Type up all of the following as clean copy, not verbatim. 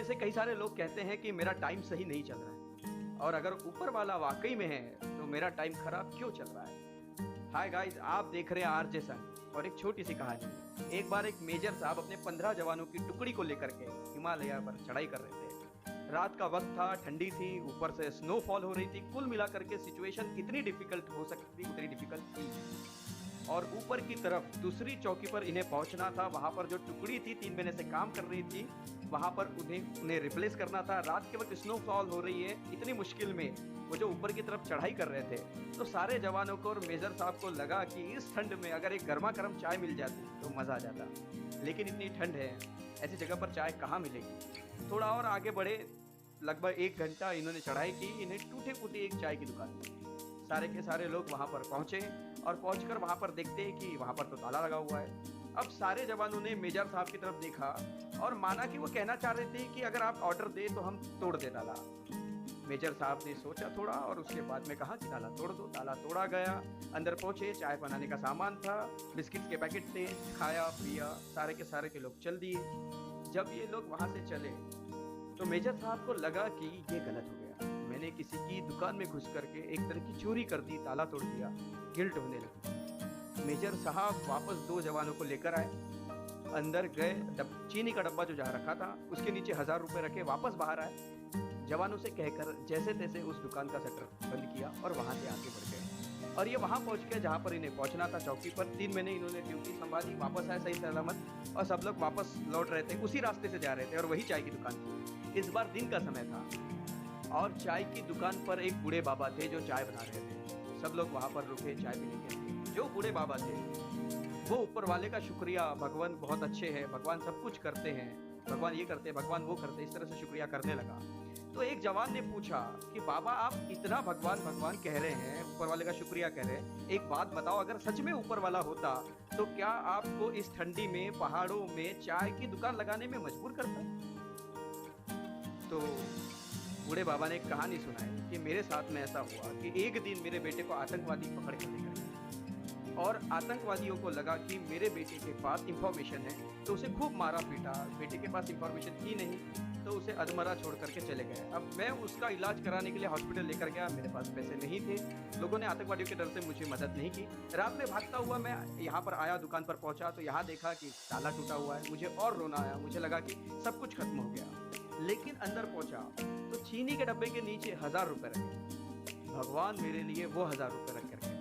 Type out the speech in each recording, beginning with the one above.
जैसे कई सारे लोग कहते हैं कि मेरा टाइम सही नहीं चल रहा है और अगर ऊपर वाला वाकई में है तो मेरा टाइम खराब क्यों चल रहा है। हाय गाइस, आप देख रहे हैं आरजे संग और एक छोटी सी कहानी। एक बार एक मेजर साहब अपने 15 जवानों की टुकड़ी को लेकर के हिमालय पर चढ़ाई कर रहे थे। रात का वक्त था, ठंडी थी, ऊपर से स्नोफॉल हो रही थी। कुल मिलाकर के सिचुएशन कितनी डिफिकल्ट हो सकती थी उतनी डिफिकल्ट थी। और ऊपर की तरफ दूसरी चौकी पर इन्हें पहुंचना था। वहां पर जो टुकड़ी थी 3 महीने से काम कर रही थी, वहां पर उन्हें रिप्लेस करना था। रात के वक्त स्नोफॉल हो रही है, इतनी मुश्किल में वो जो ऊपर की तरफ चढ़ाई कर रहे थे। तो सारे जवानों को और मेजर साहब को लगा कि इस ठंड में अगर एक गर्मा गर्म चाय मिल जाती तो मजा आ जाता, लेकिन इतनी ठंड है, ऐसी जगह पर चाय कहाँ मिलेगी। थोड़ा और आगे बढ़े, लगभग 1 घंटा इन्होंने चढ़ाई की। इन्हें टूटे फूटे एक चाय की दुकान मिली। सारे के सारे लोग वहां पर पहुंचे और पहुंचकर वहां पर देखते हैं कि वहां पर तो ताला लगा हुआ है। अब सारे जवानों ने मेजर साहब की तरफ देखा और माना कि वो कहना चाह रहे थे कि अगर आप ऑर्डर दे तो हम तोड़ दे ताला। मेजर साहब ने सोचा थोड़ा और उसके बाद में कहा कि ताला तोड़ दो। ताला तोड़ा गया। अंदर पहुंचे, चाय बनाने का सामान था, बिस्किट के पैकेट थे, खाया पिया, सारे के लोग चल दिए। जब ये लोग वहां से चले तो मेजर साहब को लगा कि ये गलत हो गया, मैंने किसी की दुकान में घुस करके एक तरह की चोरी कर दी, ताला तोड़ दिया। गिल्ट होने लगी। मेजर साहब वापस 2 जवानों को लेकर आए, अंदर गए, चीनी का डब्बा जो जहाँ रखा था उसके नीचे 1000 रुपए रखे, वापस बाहर आए, जवानों से कहकर जैसे तैसे उस दुकान का शटर बंद किया और वहां से आगे बढ़ गए। और ये वहां पहुंच गए जहां पर इन्हें पहुंचना था, चौकी पर। 3 महीने इन्होंने ड्यूटी संभाली, वापस आए सही सलामत और सब लोग वापस लौट रहे थे, उसी रास्ते से जा रहे थे और वही चाय की दुकान थी। इस बार दिन का समय था और चाय की दुकान पर एक बूढ़े बाबा थे जो चाय बना रहे थे। सब लोग वहां पर रुके चाय पीने के लिए। जो बूढ़े बाबा थे वो ऊपर वाले का शुक्रिया, भगवान बहुत अच्छे हैं, भगवान सब कुछ करते हैं, भगवान ये करते हैं, भगवान वो करते हैं, इस तरह से शुक्रिया करने लगा। तो एक जवान ने पूछा कि बाबा आप इतना भगवान भगवान कह रहे हैं, ऊपर वाले का शुक्रिया कह रहे हैं, एक बात बताओ, अगर सच में ऊपर वाला होता तो क्या आपको इस ठंडी में पहाड़ों में चाय की दुकान लगाने में मजबूर करता? तो बूढ़े बाबा ने एक कहानी सुनाई कि मेरे साथ में ऐसा हुआ कि एक दिन मेरे बेटे को आतंकवादी पकड़ के लेकर गए और आतंकवादियों को लगा कि मेरे बेटे के पास इंफॉर्मेशन है, तो उसे खूब मारा पीटा। बेटे के पास इंफॉर्मेशन थी नहीं तो उसे अधमरा छोड़ करके चले गए। अब मैं उसका इलाज कराने के लिए हॉस्पिटल लेकर गया, मेरे पास पैसे नहीं थे, लोगों ने आतंकवादियों के डर से मुझे मदद नहीं की। रात में भागता हुआ मैं यहाँ पर आया, दुकान पर पहुंचा तो यहाँ देखा कि ताला टूटा हुआ है। मुझे और रोना आया, मुझे लगा कि सब कुछ खत्म हो गया। लेकिन अंदर पहुंचा तो चीनी के डब्बे के नीचे 1000 रुपए रखे। भगवान मेरे लिए वो 1000 रुपए रख कर गए।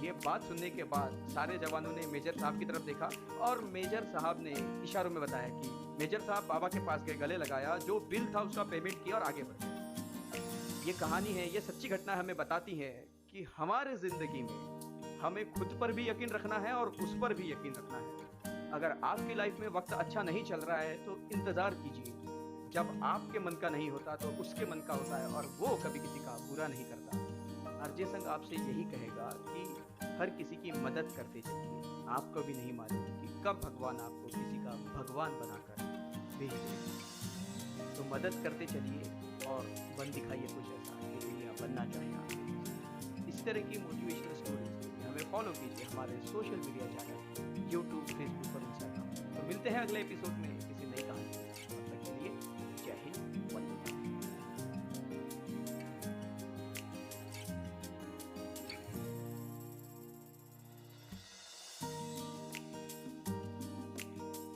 ये बात सुनने के बाद सारे जवानों ने मेजर साहब की तरफ देखा और मेजर साहब ने इशारों में बताया कि मेजर साहब बाबा के पास गए, गले लगाया, जो बिल था उसका पेमेंट किया और आगे बढ़े। ये कहानी है, ये सच्ची घटना हमें बताती है कि हमारे जिंदगी में हमें खुद पर भी यकीन रखना है और उस पर भी यकीन रखना है। अगर आपकी लाइफ में वक्त अच्छा नहीं चल रहा है तो इंतजार कीजिए, जब आपके मन का नहीं होता तो उसके मन का होता है और वो कभी किसी का बुरा नहीं करता। आरजे संग आपसे यही कहेगा कि हर किसी की मदद करते चलिए। आपको भी नहीं मालूम कि कब भगवान आपको किसी का भगवान बनाकर भेज दे। तो मदद करते चलिए और बन दिखाइए कुछ ऐसा कि दुनिया बनना चाहे आप। इस तरह की मोटिवेशनल स्टोरीज हमें फॉलो कीजिए हमारे social media channel YouTube, Facebook और इंस्टाग्राम। तो मिलते हैं अगले एपिसोड में